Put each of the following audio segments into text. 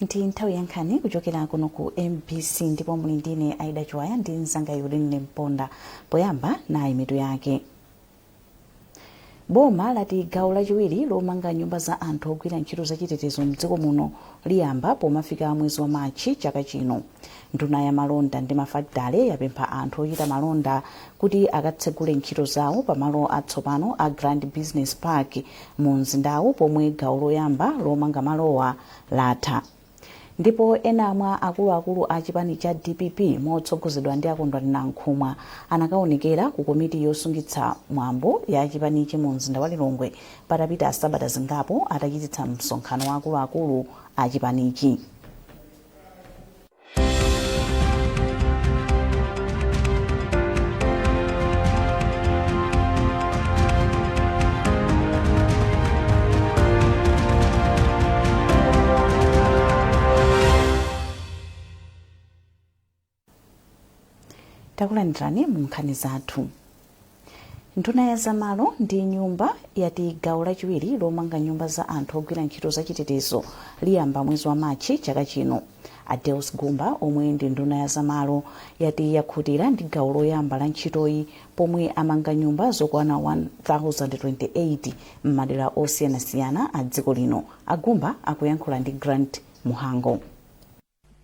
ndi nthawi ya nkhani kuchokera kuno ku MBC ndipo muli ndine Aida Chichewa ndi mzanga Yuline Mponda. Poyamba nayi mitu yake. Boma lati gawo lachiwiri lomanga nyumba za anthu ogwira ntchito zachitetezo mdziko muno liyamba pomafika mwezi wa Machi chaka chino. Nduna ya malonda ndi mafakitale yapempha anthu ochita malonda kuti akatsegule ntchito zawo pamalo atsopano a Grand Business Park mu mzindawu pomwe gawo loyamba lomanga malowa latha. Ndipo ena mwa akuluakulu a chipani cha DPP motsogozedwa ndi akondwani Nkhumwa anakaonekera ku komiti yosungitsa mwambo ya chipanichi mu mzinda wa Lilongwe patapita sabata zingapo atachititsa msonkhano wa akuluakulu a chipanichi. Takulandirani mu nkhani zathu. Nduna ya zamalo ndi nyumba yati gawo lachiwiri lomanga nyumba za anthu ogwira ntchito zachitetezo liyamba mwezi wa Machi chaka chino. Adeus Gumba omwe ndi nduna ya zamalo yati yakhutira ndi gawo loyamba la ntchitoyi pomwe amanga nyumba zokwana 1028 m'madera osiyanasiyana a dziko lino. Agumba akuyankhula ndi Grant Muhango.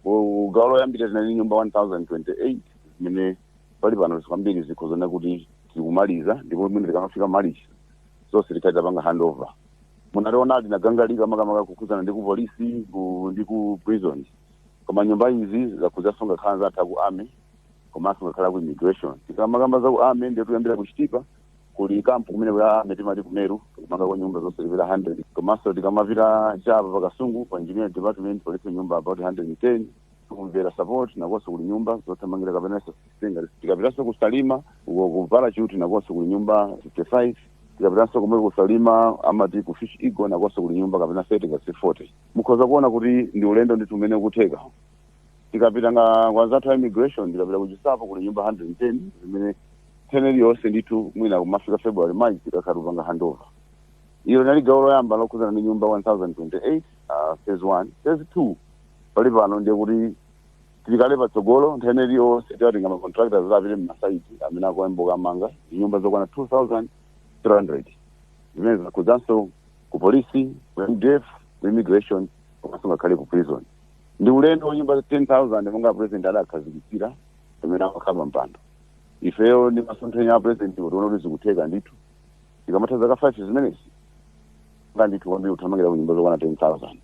Gawo loyambira tinali nyumba 1028 zimene pali pano kwambiri zikhozana kuti tikumaliza ndipo mwina tikamafika malichi zonse tikaita panga handover. Munaliona linagangalika makamaka kukhuzana ndi ku polisi ndi ku prison. Koma nyumba izi zakhuzasonga khala zatha ku army komanso ngakhala ku immigration. Tikamakamba za ku army ndiye tuyambira kuchitipa kuli kampu kumene kwa army timati kumeru kumanga kwa nyumba zonse zipita 100. Komanso tikamapita chapa pakasungu pa engineering department police nyumba about 110. Kumvera support na koso kuli nyumba zothamangira kapena singa tikapitaso kusalima kuvala chuti na koso kuli nyumba 55 tikapitaso kumwe kusalima amati ku fish eagle na koso kuli nyumba kapena 30 ngasi 40 mukhoza kuona kuti ndi ulendo ndi tumene kutheka tikapita nga zathu immigration tikapita kuchisapo kuli nyumba 110 zimene teneri yonse ndithu mwina kumafika February March tikakharupa nga handover. Iyo nali gawo loyamba lokhuzana ndi nyumba 1028 phase 1 phase 2 pali pano ndiye kuti tikale patsogolo nthawi iliyonse tikatenga ma contractors apite m'masaiti amene akuemboka amanga nyumba zokwana 2300 zimene zakhuzanso ku polisi, ku MDF, ku immigration komanso ngakhale ku prison. Ndi ulendo wa nyumba 10,000 monga president adakhazikitsira amene akakhala mpando. Ifeyo ndi masomphenya a president utiona kuti zikutheka ndithu tikamatha zaka 5 zimenezi ngandithu kwambiri uthamangira ku nyumba zokwana 10,000.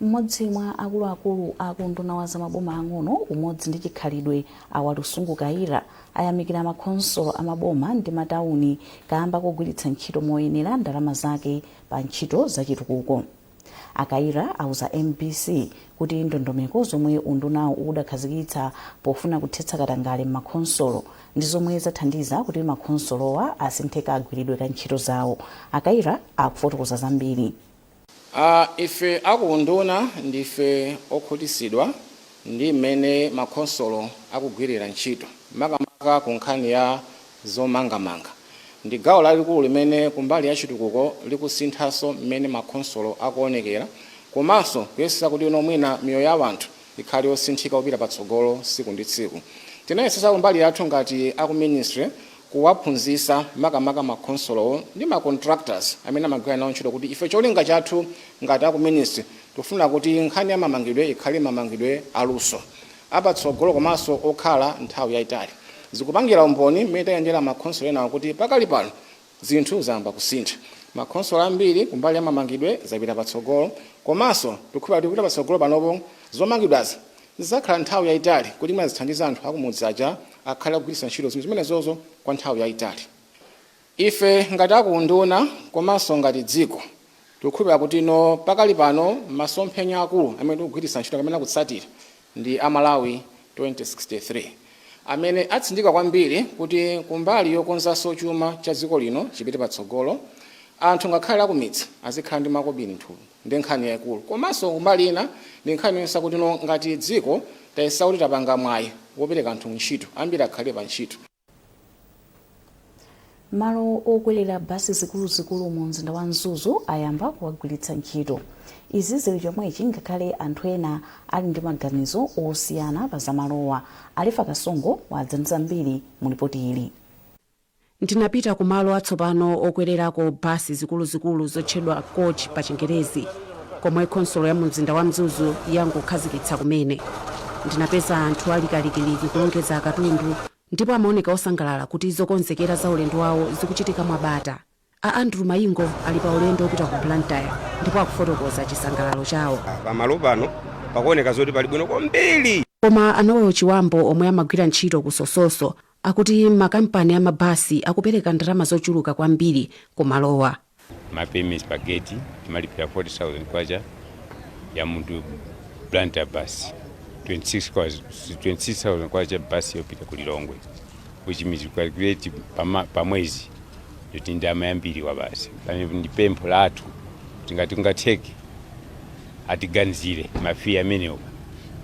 Mmodzi mwa akuluakulu akunduna wa zamaboma ang'ono umodzi ndi chikhalidwe awatusungukaira ayamikira makhonsolo amaboma ndi matawuni kamba kugwiritsa ntchito moyenera ndalama zake pa ntchito zachitukuko. Akaira auza MBC kuti ndondomeko zomwe undunawo udakhazikitsa pofuna kuthetsa katangale m'makhonsolo ndi zomwe zathandiza kuti makhonsolowa asintheka agwiridwe ka ntchito zawo. Akaira akufotokoza zambiri. Ife akunduna ndife okhutisidwa ndi mmene makhonsolo akugwirira ntchito makamaka ku nkhani ya zomangamanga. Ndi gawo lalikulu limene kumbali ya chitukuko likusinthaso mmene makhonsolo akuonekera komanso kuyesesa kuti mwina miyoyo ya anthu ikhale yosinthika kupita patsogolo tsiku ndi tsiku. Tinayesesa kumbali yathu ngati aku ministry kuwaphunzitsa makamaka makhonsolo ndi ma contractors amene amagwira nawo ntchito kuti ife cholinga chathu ngati aku ministry tifuna kuti nkhani ya mamangidwe ikhale mamangidwe aluso apatsogolo komanso okhala nthawi yayitali. Zikupangira umboni mmene tayendera makhonsolo enawo kuti pakali pano zinthu zayamba kusintha. Makhonsolo ambiri kumbali ya mamangidwe zapita patsogolo komanso tikhupa tikupita patsogolo panopo zomangidwazi zizakhala nthawi yayitali kuti mwina zithandiza anthu akumudzi aja akhale kugwiritsa ntchito zimenezozo kwa nthawi yayitali. Ife ngati akunduna komanso ngati dziko tikhupa kuti pakali pano masomphenya akulu amene tikugwiritsa ntchito kamene akutsatira ndi Amalawi 2063 amene atsindika kwambiri kuti kumbali yokonzanso chuma cha dziko lino chipite patsogolo anthu ngakhale akumidzi azikhala ndi makobiri nthu ndi nkhani yayikulu komanso kumbali ina ndi nkhani yonse kuti ngati dziko tayesa kuti tapanga mwayi wopereka anthu ntchito ambiri akhale pa ntchito. malo okwelera basi zikuluzikulu mu mzinda wa Mzuzu ayamba kuwagwiritsa ntchito. Izi zili chomwechi ngakhale anthu ena ali ndi maganizo osiyana pa zamalowa. Alifa Kasongo wadzanza mbiri mu ripoti ili. Ndinapita ku malo atsopano okwererako basi zikuluzikulu zotchedwa coach pa Chingerezi, komwe konsolo ya mzinda wa Mzuzu yangokhazikitsa kumene. Ndinapeza anthu alikalikiliki kulongeza katundu, ndipo amaoneka osangalala kuti zokonzekera za ulendo wawo zikuchitika mwabata. Andrew Mayingo ali pa ulendo opita ku Blantyre ndipo akufotokoza chisangalalo chawo. Pamalo pano pakuoneka zoti pali bwino kwambiri. Koma anawo chiwambo omwe amagwira ntchito ku Sososo akuti makampani amabasi akupereka ndalama zochuluka kwambiri kumalowa. Mapemi spaghetti timalipira 40,000 kwacha ya muntu Blantyre bus, 26,000 kwacha basi yopita ku Lilongwe, which means you calculate pa mwezi yoti ndama yambiri wa basi. Pamene ndi pempho lathu tingati ungatheke atiganizire mafia amenewo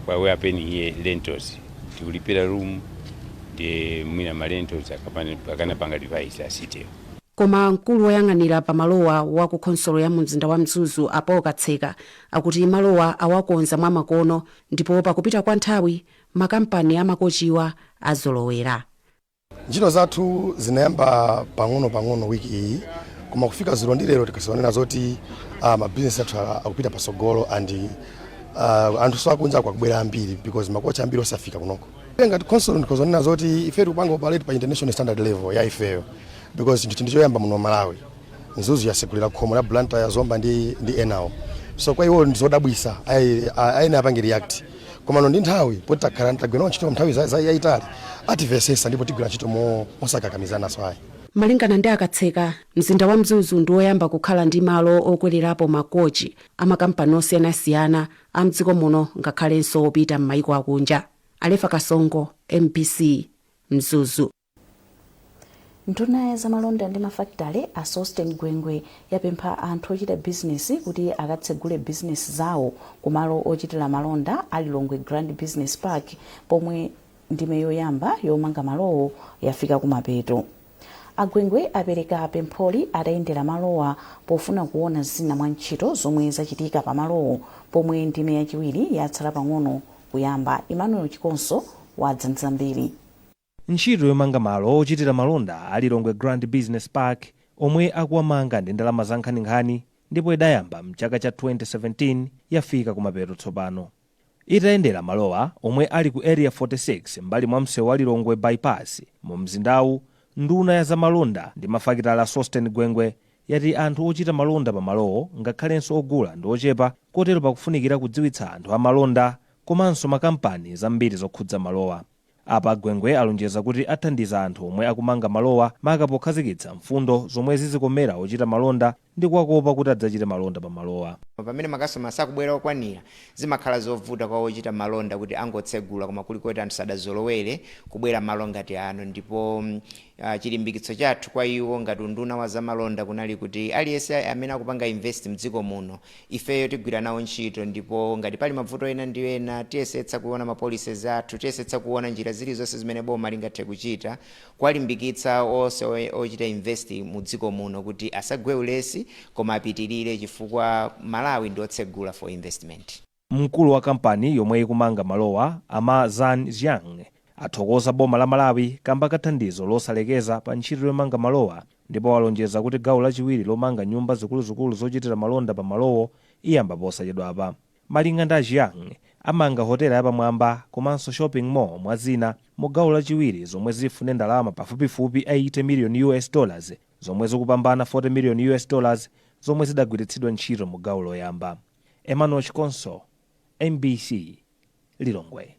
kwa we apeni here rentals tikulipira room de mwina malentals akanapanga device asitewo. Koma mkulu woyang'anira pamalowa wa ku konsolo ya mzinda wa Mzuzu Apo Katseka akuti malowa awakonza mwa makono ndipo pakupita kwa nthawi makampani amakochiwa azolowera. Ntchito zathu zinayamba pang'ono wiki iyi, koma kufika zulo ndi lero tikasaonera zoti mabizinesi athu akupita pasogolo and anthu sakunja kwakubwera ambiri because makocha ambiri osafika kunoko. Ngati konsolo ndikozonena zoti ife tikupanga operate pa international standard level ya ifeyo because chinthu choyamba muno Malawi Mzuzu yasekulira khomo la Blantyre Zomba ndi enawo. So kwa iwo ndizodabwisa aina apange react. Koma ndi nthawi poti takhala ntagwena ntchito nthawi yayitali ativesesa ndipo tigwira ntchito mosakakamizana swayi. Malingana ndi Akatseka, mzinda wa Mzuzu ndi woyamba kukhala ndi malo okwererapo makochi amakampani osiyanasiyana a mdziko muno ngakhalenso opita m'mayiko akunja. Alifa Kasongo, MBC, Mzuzu. Nduna ya zamalonda ndi mafakitale a Sosten Gwengwe yapempha anthu ochita bizinesi kuti akatsegule bizinesi zawo kumalo ochitira malonda a Lilongwe Grand Business Park, pomwe ndime yoyamba yomanga malowo yafika kumapeto. Agwengwe apereka pempholi atayendera malowa pofuna kuona zina mwa ntchito zomwe zachitika pa malowo, pomwe ndime yachiwiri yatsala pang'ono kuyamba. Emmanuel Chikonso wadzanza mbiri. Ntchito yomanga malo ochitira malonda a Lilongwe Grand Business Park omwe akuwamanga ndi ndalama za Nkhani ndipo idayamba mchaka cha 2017 yafika kumapeto tsopano. Itayendera malowa omwe ali ku area 46 mbali mwa msewu wa Lilongwe bypass mu mzindawu, nduna ya zamalonda ndi mafakitale a Sosten Gwengwe yati anthu ochita malonda pa malowo ngakhalenso ogula ndi ochepa, kotero pakufunikira kudziwitsa anthu amalonda komanso makampani zambiri zokhudza malowa. Apa Gwengwe alonjeza kuti athandiza anthu omwe akumanga malowa maka pokhazikitsa mfundo zomwe zizikomera ochita malonda ndi kuwakopa kuti adzachite malonda pa malowa. Pamene makasitoma sakubwera okwanira zimakhala zovuta kwa ochita malonda kuti angotsegula, koma kulikoti anthu sadazolowere kubwera malo ngati ano. Ndipo chilimbikitso chathu kwa iwo ngati nduna wa zamalonda kunali kuti aliyense amene akupanga invest mdziko muno ifeyo tigwira nawo ntchito, ndipo ngati pali mavuto ena ndi ena tiyesetsa kuona mapolicies athu, tiyesetsa kuona njira zilizonse zimene boma lingathe kuchita kwalimbikitsa onse ochita invest mudziko muno kuti asagwe ulesi koma apitirire, chifukwa Malawi ndi otsegula for investment. Mkulu wa kampani yomwe ikumanga malowa ama Zan Jiang athokoza boma la Malawi kamba kathandizo losalekeza pa ntchito yomanga malowa, ndipo walonjeza kuti gawo lachiwiri lomanga nyumba zikuluzikulu zochitira malonda pa malowo iyamba posachedwapa. Malinga ndi Jiang amanga hotela yapamwamba komanso shopping mall mwa zina mu gawo lachiwiri zomwe zifune ndalama pafupifupi $80 million zomwe zikupambana $40 million zomwe zidagwiritsidwa ntchito mu gawo loyamba. Emmanuel Chikonso, MBC, Lilongwe.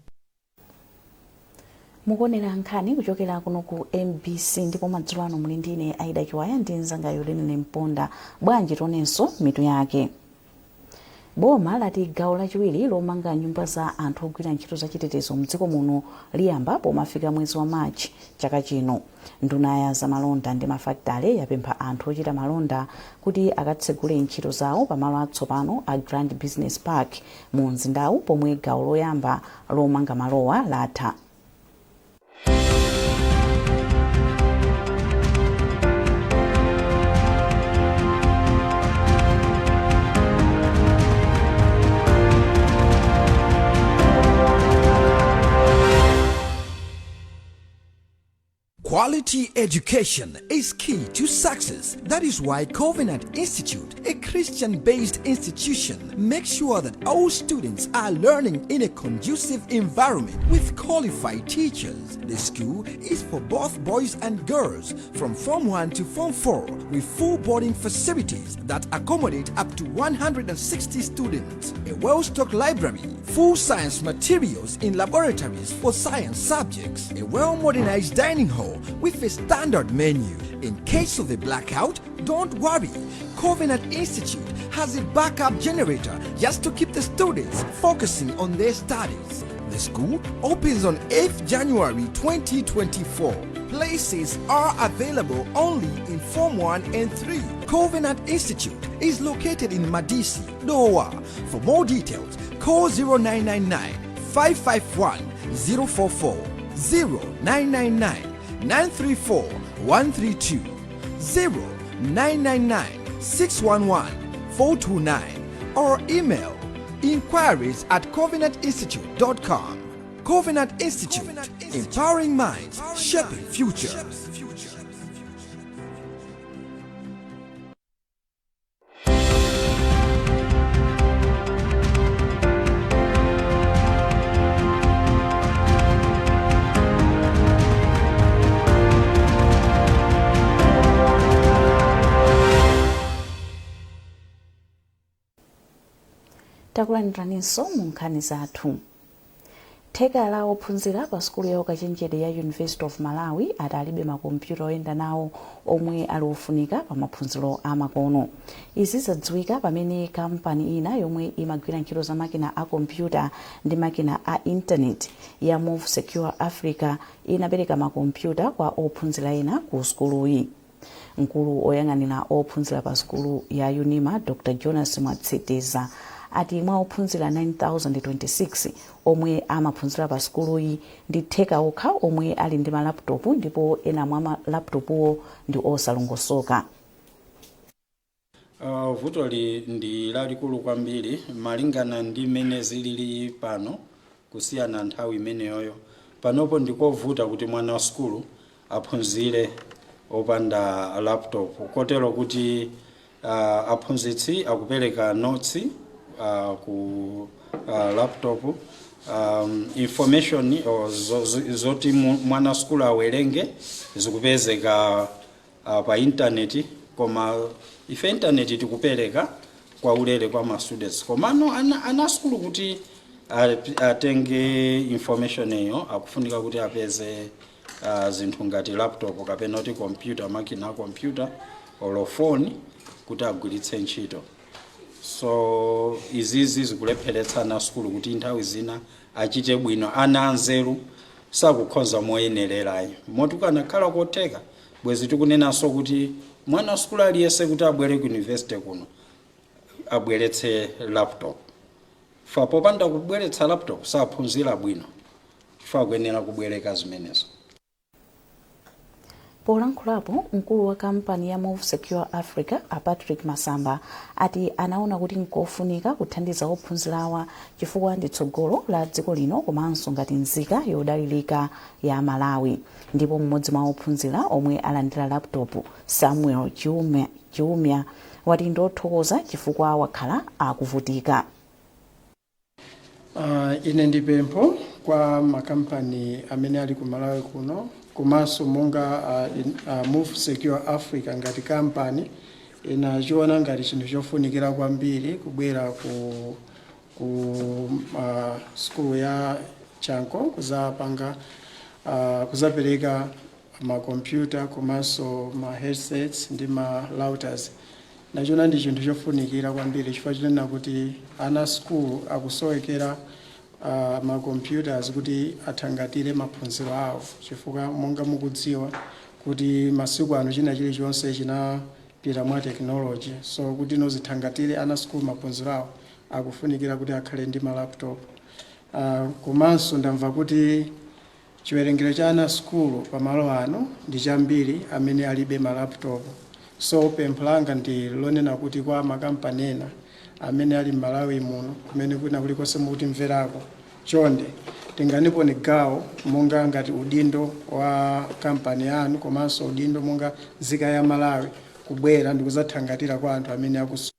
Mukuonera nkhani kuchokera kuno ku MBC, ndipo madzulo ano muli ndine Aida Chiwaya ndi mzanga Yolenene Mponda. Bwanji tionenso mitu yake. Boma lati gawo lachiwiri lomanga nyumba za anthu ogwira ntchito za chitetezo mdziko muno liyamba pomafika mwezi wa Machi chaka chino. Nduna ya zamalonda ndi mafakitale yapempha anthu ochita malonda kuti akatsegule ntchito zawo pamalo atsopano a Grand Business Park mu mzindawu, pomwe gawo loyamba lomanga malowa latha. Quality education is key to success. That is why Covenant Institute, a Christian-based institution, makes sure that all students are learning in a conducive environment with qualified teachers. The school is for both boys and girls from Form 1 to Form 4 with full boarding facilities that accommodate up to 160 students, a well-stocked library, full science materials in laboratories for science subjects, a well-modernized dining hall with a standard menu. In case of a blackout, don't worry. Covenant Institute has a backup generator just to keep the students focusing on their studies. The school opens on 8th January 2024. Places are available only in Form 1 and 3. Covenant Institute is located in Madisi, Doha. For more details, call 0999 551 044, 0999 934 132, 0999 611 429, or email inquiries@covenantinstitute.com. Covenant Institute, empowering minds, shaping futures. takulaniraninso mu nkhani zathu. Theka la ophunzira pa skulu ya ukachenjede ya University of Malawi ati alibe makompyuta oyenda nawo omwe ali ofunika pa maphunziro amakono. Izi zadziwika pamene kampani ina yomwe imagwira ntchito za makina a kompyuta ndi makina a internet ya Move Secure Africa inapereka makompyuta kwa ophunzira ena ku skuluyi. Mkulu oyang'anira ophunzira pa skulu ya Unima Dr. Jonas Mwatsiteza ati mwa ophunzira 9026 omwe amaphunzira pa skuluyi ndi theka okha omwe ali ndi malaptopu ndipo ena mwa malaptopuwo ndi osalongosoka. Vutoli ndi lalikulu kwambiri malingana ndi mmene zilili pano kusiyana nthawi imeneyoyo. Panopo ndikovuta kuti mwana wa skulu aphunzire opanda laptop kotero kuti aphunzitsi akupereka notes ku laptop information zoti mwana skulu awerenge zikupezeka pa internet, koma ife internet tikupereka kwa ulere kwa ma students, komano ana skulu kuti atenge information eyo akufunika kuti apeze zinthu ngati laptop kapena kuti computer, makina computer or phone kuti agwiritse ntchito. So izizi zikulepheretsa na skulu kuti nthawi zina achite bwino, ana anzeru sakukhonza moyenererayo motukana khala kotheka bwezi tikunenanso kuti mwana skulu aliyese kuti abwere ku university kuno abweretse laptop. Fa popanda kubweretsa laptop saphunzira bwino, fa kuyenera kubwereka zimenezo. Polankhulapo mkulu wa kampani ya Move Secure Africa Patrick Masamba ati anaona kuti nkofunika kuthandiza ophunzirawa chifukwa ndi tsogolo la dziko lino komanso ngati nzika yodalirika ya Malawi. Ndipo mmodzi mwa ophunzira omwe alandira laptop Samuel Chiumya wati ndothokoza chifukwa wakhala akuvutika. Ine ndi pempho kwa makampani amene ali ku Malawi kuno komanso monga Move Secure Africa ngati kampani inachiona ngati chinthu chofunikira kwambiri kubwera ku skulu ya Chanko kuzapereka makompyuta komanso ma headsets ndi ma routers. Nachiona ndi chinthu chofunikira kwambiri chifukwa chinena kuti ana skulu akusowekera ma computers kuti athangatire maphunziro awo, chifukwa monga mukudziwa kuti masiku ano china chilichonse chinapita mwa technology, so kuti nozithangatire ana skulu maphunziro awo akufunikira kuti akhale ndi ma laptop. Komanso ndamva kuti chiwerengero cha ana skulu pamalo ano ndi chambiri amene alibe ma laptop, so pempho langa ndi lonena kuti kwa makampani ena amene ali Malawi muno kumene kuna kulikonse mukuti mverako chonde tinganipo ni gawo monga ngati udindo wa kampani yanu komanso udindo monga nzika ya Malawi kubwera ndi kuzathangatira kwa anthu amene akusowa.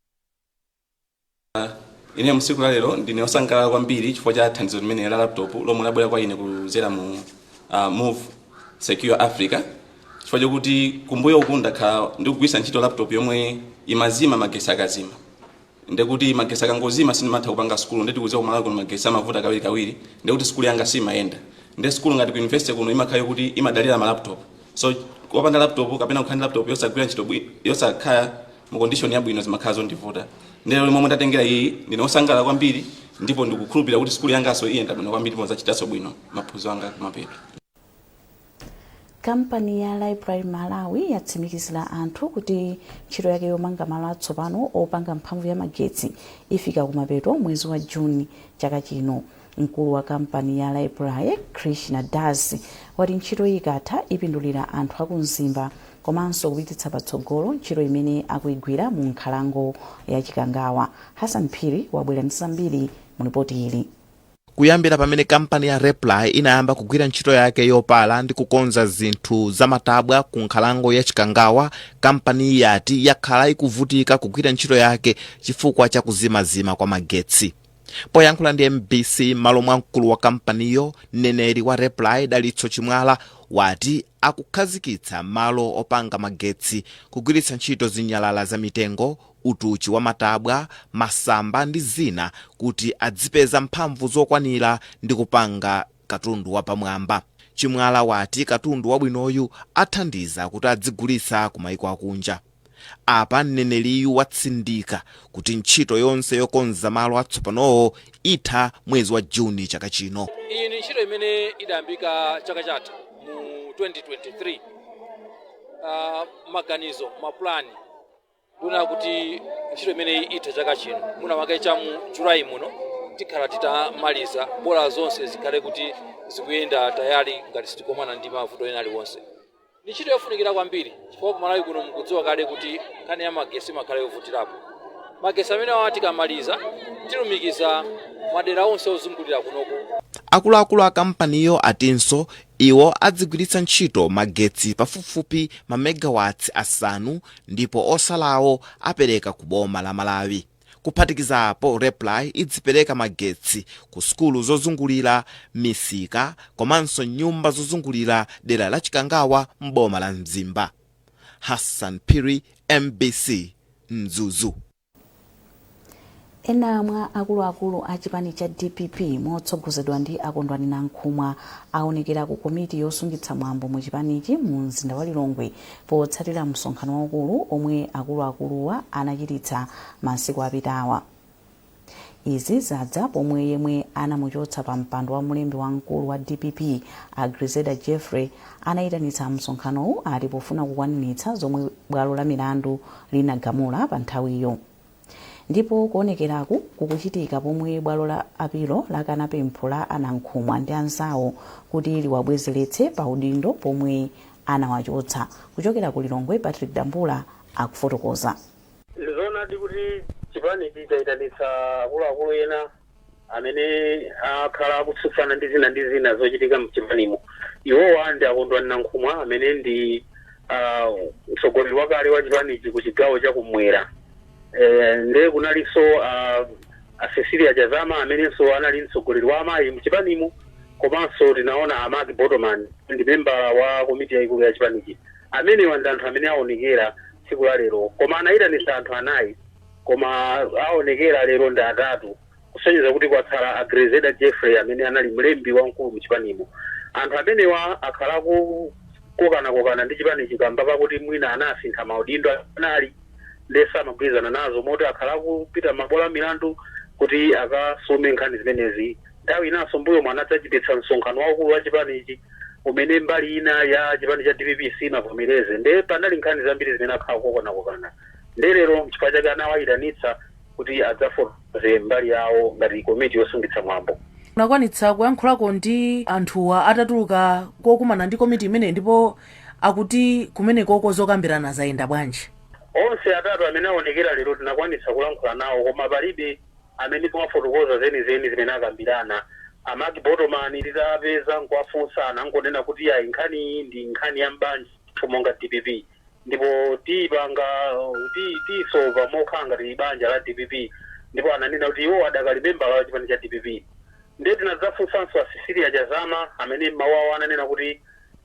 Ine msiku la lero ndine osangalala kwambiri chifukwa cha thandizo limene la laptop lomwe labwera kwa ine kuzera mu Move Secure Africa, chifukwa chokuti kumbuyo uku ndakhala ndikugwisa ntchito laptop yomwe imazima magesi akazima. Ndekuti magesi akangozima sindimatha kupanga skulu, ndeti kuziwa kumalawi kuno magesi amavuta kawiri, ndekuti skulu yanga simayenda. Nde skulu ngati ku university kuno imakhayo kuti imadalira ma laptop. So kupanga laptop kapena kukhani laptop yosagwira ntchito yosakhala mu condition yabwino zimakhala zondivuta. Ndero momwe ndatengera iyi ndine osangalala kwambiri, ndipo ndikukhulupirira kuti skulu yangaso iyenda bwino kwambiri ndipo zachitaso bwino maphunziro anga kumapeto. Kampani ya Library Malawi yatsimikizira anthu kuti ntchito yake yomanga malo atsopano opanga mphamvu ya magetsi ifika kumapeto mwezi wa Juni chaka chino. Mkulu wa kampani ya Library Krishna Das wati ntchito ikatha ipindulira anthu akumzimba komanso kupititsa patsogolo ntchito imene akuigwira mu nkhalango ya Chikangawa. Hassan Phiri wabwera ndi zambiri mu ripoti ili. Kuyambira pamene kampani ya Reply inayamba kugwira ntchito yake yopala ndi kukonza zinthu zamatabwa ku nkhalango ya Chikangawa, kampani yati yakhala ikuvutika kugwira ntchito yake chifukwa cha kuzimazima kwa magetsi. Poyankhula ndi MBC malo mwa mkulu wa kampaniyo, mneneri wa Reply Dalitso Chimwala wati akukhazikitsa malo opanga magetsi kugwiritsa ntchito zinyalala za mitengo, utuchi wa matabwa, masamba ndi zina kuti adzipeza mphamvu zokwanira ndi kupanga katundu wapamwamba. Chimwala wati katundu wabwinoyu athandiza kuti adzigulitsa ku mayiko akunja. Apa mneneriyu watsindika kuti ntchito yonse yokonza malo atsopanowo itha mwezi wa Juni chaka chino. Iyi ni ntchito imene idayambika chaka chatha mu 2023. Maganizo, maplani nduna kuti ntchito imene itha chaka chino muna makacha mu Julai muno tikhala titamaliza bola zonse zikhale kuti zikuyenda tayari ngati sitikomana ndi mavuto ena aliwonse. Ni ntchito yofunikira kwambiri chifukwa ku Malawi kuno mukudziwa kale kuti nkhani ya magesi makhala yovutirapo. Magesi amene tikamaliza tilumikiza madera onse ozungulira kunoko. Akuluakulu a kampaniyo atinso iwo adzigwiritsa ntchito magetsi pafupifupi mamegawatts asanu ndipo osalawo apereka ku boma la Malawi. Kuphatikizapo Reply idzipereka magetsi ku skulu zozungulira, misika komanso nyumba zozungulira dera la Chikangawa mboma la Mzimba. Hassan Phiri, MBC, Mzuzu. Ena mwa akuluakulu a chipani cha DPP motsogozedwa ndi akondwani Nankhumwa aonekera ku komiti yosungitsa mwambo mu chipanichi mu mzinda wa Lilongwe potsatira msonkhano waukulu omwe akuluakuluwa anachititsa masiku apitawa. Izi zadza pomwe yemwe anamuchotsa pa mpando wa mulembi wamkulu wa DPP Agrizeda Jeffrey anayitanitsa msonkhanowu ali pofuna kukwaniritsa zomwe bwalo la milandu linagamula pa nthawiyo. Ndipo kuonekeraku kukuchitika pomwe bwalo la apilo lakana pempho la Nankhumwa ndi anzawo kuti liwabwezeretse pa udindo pomwe anawachotsa. Kuchokera ku Lilongwe, Patrick Dambula akufotokoza. Zona ndi kuti chipani chitayitanitsa akuluakulu ena amene akhala akutsutsana ndi zina zochitika mchipanimo. Iwowa ndi akondwani Nankhumwa amene ndi mtsogoleri wakale wa chipanichi ku chigawo chakumwera. Nde kunalinso Cecilia Chazama amenenso anali mtsogoleri wa amayi mchipanimo, komanso tinaona Amagi Botoman ndi memba wa komiti yaikulu ya chipanichi. Amenewa ndi anthu amene aonekera tsiku la lero, koma anayitanitsa anthu anayi koma aonekera lero ndi atatu, kusonyeza kuti kwatsala Agrizeda Jeffrey amene anali mlembi wamkulu mchipanimo. Anthu amenewa akhala kokana ndi chipanichi kamba pakuti mwina anasintha maudindo anali ndesa amagwirizana nazo moti akhala kupita mabola milandu kuti akasome nkhani zimenezi. Nthawi inanso mbuyo mwana adzachititsa msonkhano waukulu wa chipanichi umene mbali ina ya chipani cha DPP inavomereze. Nde panali nkhani zambiri zimene akhala kokana. Nde lero chifukwa chake anawayitanitsa kuti adzafotokoze mbali yawo ngati komiti yosungitsa mwambo. Unakwanitsa kuyankhulako ndi anthuwa atatuluka kokumana ndi komiti imene ndipo akuti kumeneko zokambirana zayenda bwanji? Onse atatu amene aonekera lero tinakwanitsa kulankhula nawo, koma palibe amene timafotokoza zenizeni zimene akambirana. amaki botomani litapeza nkwafunsana nkonena kuti ayi nkhani ndi nkhani ya mbanja monga DPP ndipo tipanga tisova mokhala ngati banja la DPP ndipo ananena kuti iwo adakali memba la chipani cha DPP ndiye tinadzafunsanso asisilia chazama amene mawawo ananena kuti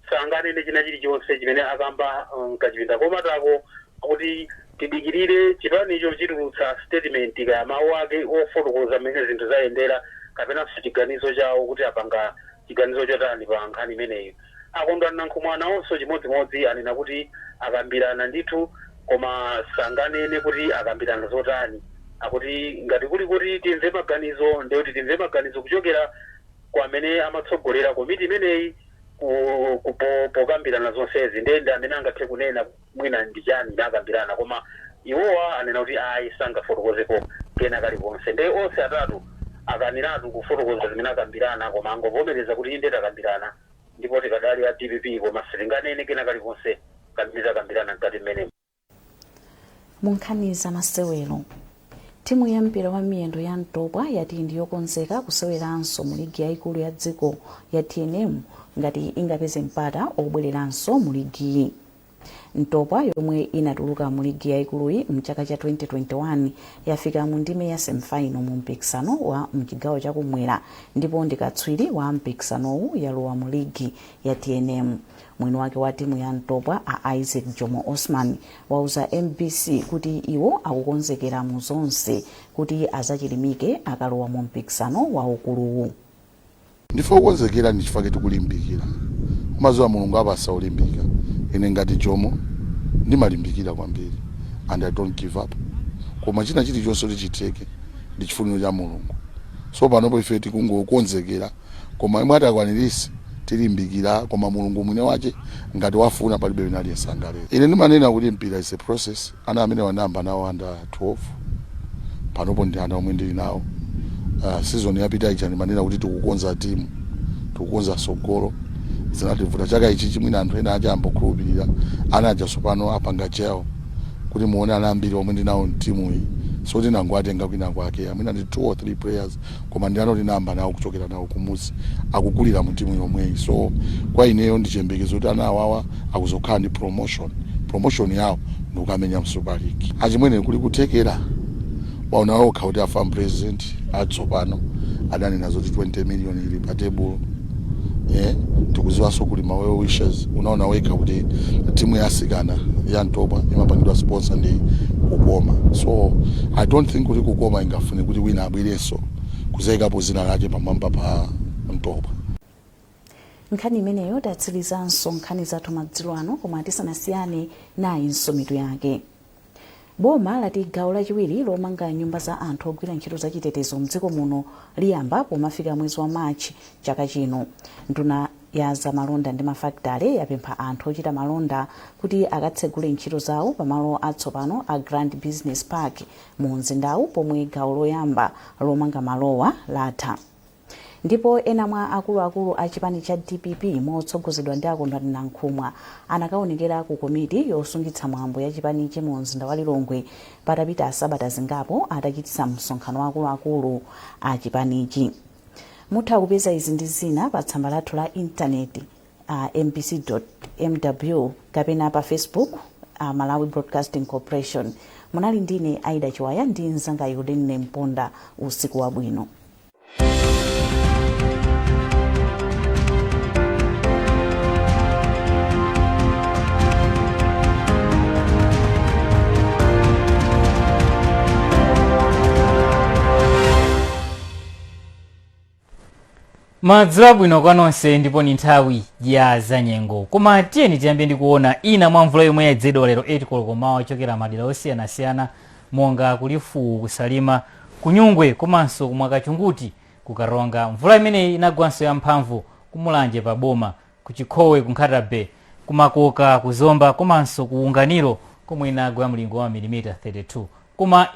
sanganene china chilichonse chimene akamba mkachipinda komatako kuti tidikirire chipanicho chitulutsa statement ka mawu ake ofotokoza mmene zinthu zayendera kapenanso chiganizo chawo kuti apanga chiganizo chotani pa nkhani imeneyo. Akondwana nkhumwana onso chimodzimodzi anena kuti akambirana ndithu koma sanganene kuti akambirana zotani akuti ngati kuli kuti timve maganizo ndiye kuti timve maganizo kuchokera kwa amene amatsogolera komiti imeneyi pokambirana zonsezi ndiye amene angathe kunena mwina ndi chani nakambirana koma iwowa anena kuti ayi sangafotokozepo kena kaliponse ndiye onse atatu akaniratu kufotokoza zimene akambirana koma angovomereza kuti inde takambirana ndipo tikadali a DPP koma sitinganene kena kaliponse kamene takambirana mkati mmenemo. Munkhani za masewero, timu ya mpira wa miyendo ya Ntobwa yati ndiyokonzeka kuseweranso mu ligi yaikulu ya dziko ya TNM ngati ingapeze mpata obwereranso mu ligiyi. Ntobwa yomwe inatuluka mu ligi yaikuluyi mchaka cha 2021 yafika mu ndime ya semifinal mu mpikisano wa mchigawo chakumwera ndipo ndikatswiri wa mpikisanowu yalowa mu ligi ya TNM. Mwini wake wa timu ya Ntobwa a Isaac Jomo Osman wauza MBC kuti iwo akukonzekera mu zonse kuti azachilimike akalowa mu mpikisano wa ukuluwu. Ndifo kukonzekera ndichifake tikulimbikira mazuwa mulungu abasa olimbika ine ngati Jomo ndimalimbikira kwambiri and I don't give up koma china chilichonse lichiteke ndi chifuniro cha mulungu so panopo ife tikungokonzekera koma imwe atakwanirisi tilimbikira koma mulungu mwine wache ngati wafuna palibe wina aliyesangalira. Ine ndimanena kuti mpira is a process. Ana amene wanamba nawo under 12 panopo ndi ana omwe ndili nawo season yapita icha ndimanena kuti tikukonza timu tikukonza sogolo zinativuta chaka ichi chimwina anthu ena aja ambokhulupirira ana aja sopano apanga jail kuti muone ana ambiri omwe ndinawo timu iyi so tinangwatenga kwina kwake amene ndi 2 or 3 players koma ndiyano tinamba nawo kuchokera nawo kumuzi akukulira mu timu yomweyi so kwa ineyo ndichembekezo kuti ana awawa akuzokhala ndi promotion yawo ndikukamenya mu Super League. Achimwene kuli kutekera waona wao kuti afa president atsopano adanena zoti 20 million ili pa table tikuziwaso kuli mawewe wishes unaona weka kuti timu ya asikana ya Ntobwa imapangidwa sponsor ndi kukoma so I don't think kuti kukoma ingafune kuti wina abwireso kuzaikapo zina lake pamwamba pa Ntobwa. Nkhani imeneyo tatsirizanso nkhani zathu madzulo ano koma tisanasiyane nayi nsomitu yake. Boma lati gawo lachiwiri lomanga nyumba za anthu ogwira ntchito za chitetezo mdziko muno liyamba pomafika mwezi wa Machi chaka chino. Nduna ya za malonda ndi mafakitale yapempha anthu ochita malonda kuti akatsegule ntchito zawo pamalo atsopano a Grand Business Park mu mzindawu pomwe gawo loyamba lomanga malowa latha. Ndipo ena mwa akuluakulu a chipani cha DPP motsogozedwa ndi akondwani Nkhumwa anakaonekera ku komiti yosungitsa mwambo ya chipanichi mu mzinda wa Lilongwe patapita sabata zingapo atachititsa msonkhano wa akuluakulu a chipanichi. Mutha kupeza izi ndi zina pa tsamba lathu la intaneti mbc.mw kapena pa Facebook Malawi Broadcasting Corporation. Munali ndine Aida Chiwaya ndi mzanga Yudene Mponda. Usiku wabwino. Madzulo bwino kwa nonse ndipo ni nthawi ya zanyengo koma tiyeni tiyambe ndi kuona ina mwa mvula yomwe yadzedwa lero 8 koloko mawa ochokera madera osiyanasiyana monga kulifu kusalima kunyungwe komanso kumwakachunguti kukaronga. Mvula imeneyi inagwanso yamphamvu kumulanje pa boma kuchikhowe kunkhatabe kumakoka kuzomba komanso kuunganiro komwe inagwa mlingo wa milimita 32 koma